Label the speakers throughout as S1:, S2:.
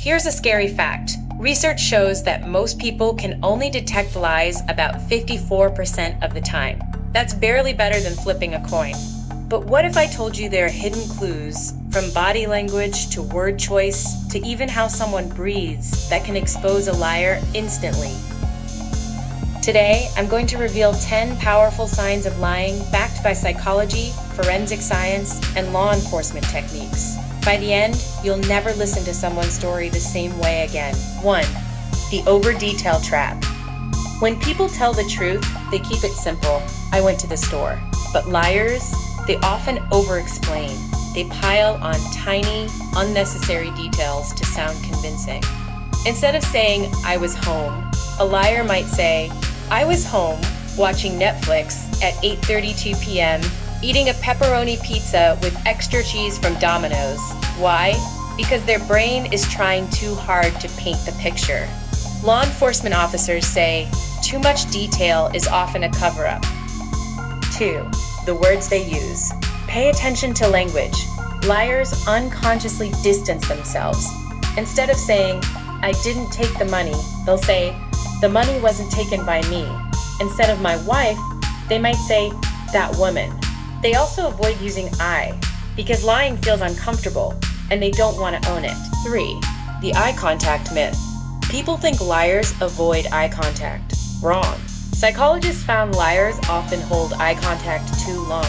S1: Here's a scary fact. Research shows that most people can only detect lies about 54% of the time. That's barely better than flipping a coin. But what if I told you there are hidden clues, from body language to word choice to even how someone breathes, that can expose a liar instantly? Today, I'm going to reveal 10 powerful signs of lying backed by psychology, forensic science, and law enforcement techniques. By the end, you'll never listen to someone's story the same way again. 1. The over-detail trap. When people tell the truth, they keep it simple. I went to the store. But liars, they often over-explain. They pile on tiny, unnecessary details to sound convincing. Instead of saying, I was home, a liar might say, I was home watching Netflix at 8:32 p.m., eating a pepperoni pizza with extra cheese from Domino's. Why? Because their brain is trying too hard to paint the picture. Law enforcement officers say, too much detail is often a cover-up. 2. The words they use. Pay attention to language. Liars unconsciously distance themselves. Instead of saying, I didn't take the money, they'll say, the money wasn't taken by me. Instead of my wife, they might say, that woman. They also avoid using I, because lying feels uncomfortable, and they don't want to own it. 3. The eye contact myth. People think liars avoid eye contact. Wrong. Psychologists found liars often hold eye contact too long.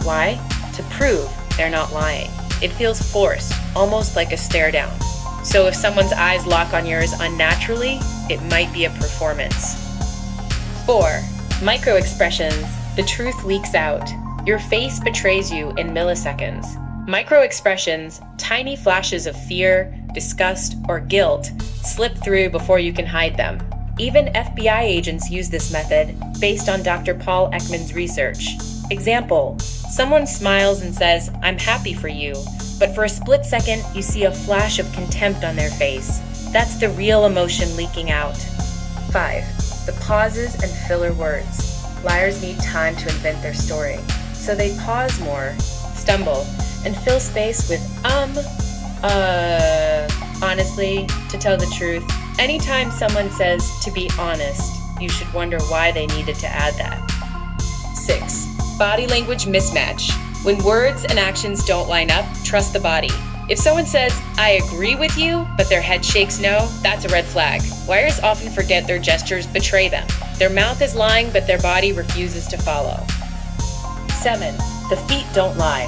S1: Why? To prove they're not lying. It feels forced, almost like a stare down. So if someone's eyes lock on yours unnaturally, it might be a performance. 4. Micro-expressions. The truth leaks out. Your face betrays you in milliseconds. Micro-expressions, tiny flashes of fear, disgust, or guilt, slip through before you can hide them. Even FBI agents use this method, based on Dr. Paul Ekman's research. Example, someone smiles and says, I'm happy for you, but for a split second, you see a flash of contempt on their face. That's the real emotion leaking out. 5. The pauses and filler words. Liars need time to invent their story, so they pause more, stumble, and fill space with honestly, to tell the truth. Anytime someone says to be honest, you should wonder why they needed to add that. 6. Body language mismatch. When words and actions don't line up, trust the body. If someone says, I agree with you, but their head shakes no, that's a red flag. Liars often forget their gestures betray them. Their mouth is lying, but their body refuses to follow. 7. The feet don't lie.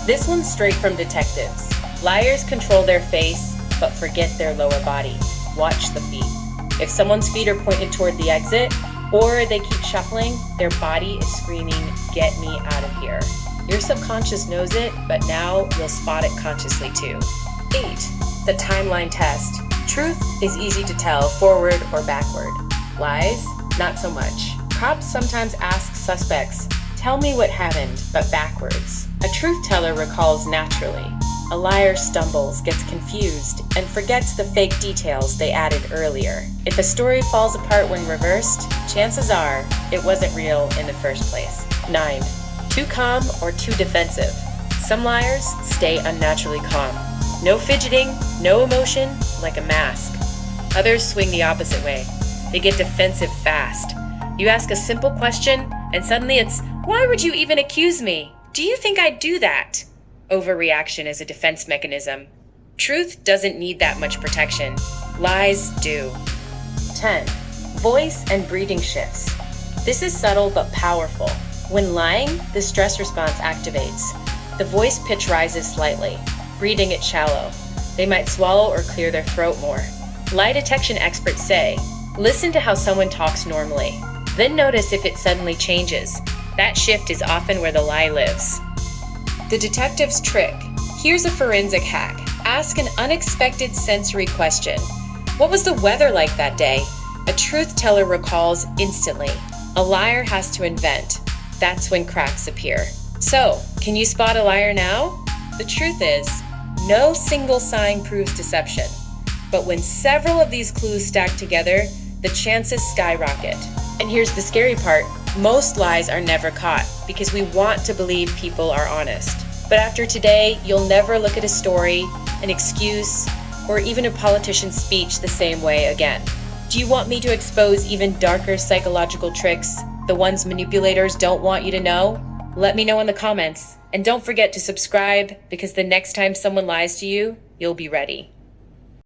S1: This one's straight from detectives. Liars control their face, but forget their lower body. Watch the feet. If someone's feet are pointed toward the exit, or they keep shuffling, their body is screaming, get me out of here. Your subconscious knows it, but now you'll spot it consciously too. 8. The timeline test. Truth is easy to tell forward or backward. Lies, not so much. Cops sometimes ask suspects, tell me what happened, but backwards. A truth teller recalls naturally. A liar stumbles, gets confused, and forgets the fake details they added earlier. If a story falls apart when reversed, chances are it wasn't real in the first place. 9. Too calm or too defensive. Some liars stay unnaturally calm. No fidgeting, no emotion, like a mask. Others swing the opposite way. They get defensive fast. You ask a simple question, and suddenly it's, why would you even accuse me? Do you think I'd do that? Overreaction is a defense mechanism. Truth doesn't need that much protection. Lies do. 10. Voice and breathing shifts. This is subtle but powerful. When lying, the stress response activates. The voice pitch rises slightly, breathing it shallow. They might swallow or clear their throat more. Lie detection experts say, listen to how someone talks normally. Then notice if it suddenly changes. That shift is often where the lie lives. The detective's trick. Here's a forensic hack. Ask an unexpected sensory question. What was the weather like that day? A truth teller recalls instantly. A liar has to invent. That's when cracks appear. So, can you spot a liar now? The truth is, no single sign proves deception. But when several of these clues stack together, the chances skyrocket. And here's the scary part. Most lies are never caught because we want to believe people are honest. But after today, you'll never look at a story, an excuse, or even a politician's speech the same way again. Do you want me to expose even darker psychological tricks, the ones manipulators don't want you to know? Let me know in the comments. And don't forget to subscribe, because the next time someone lies to you, you'll be ready.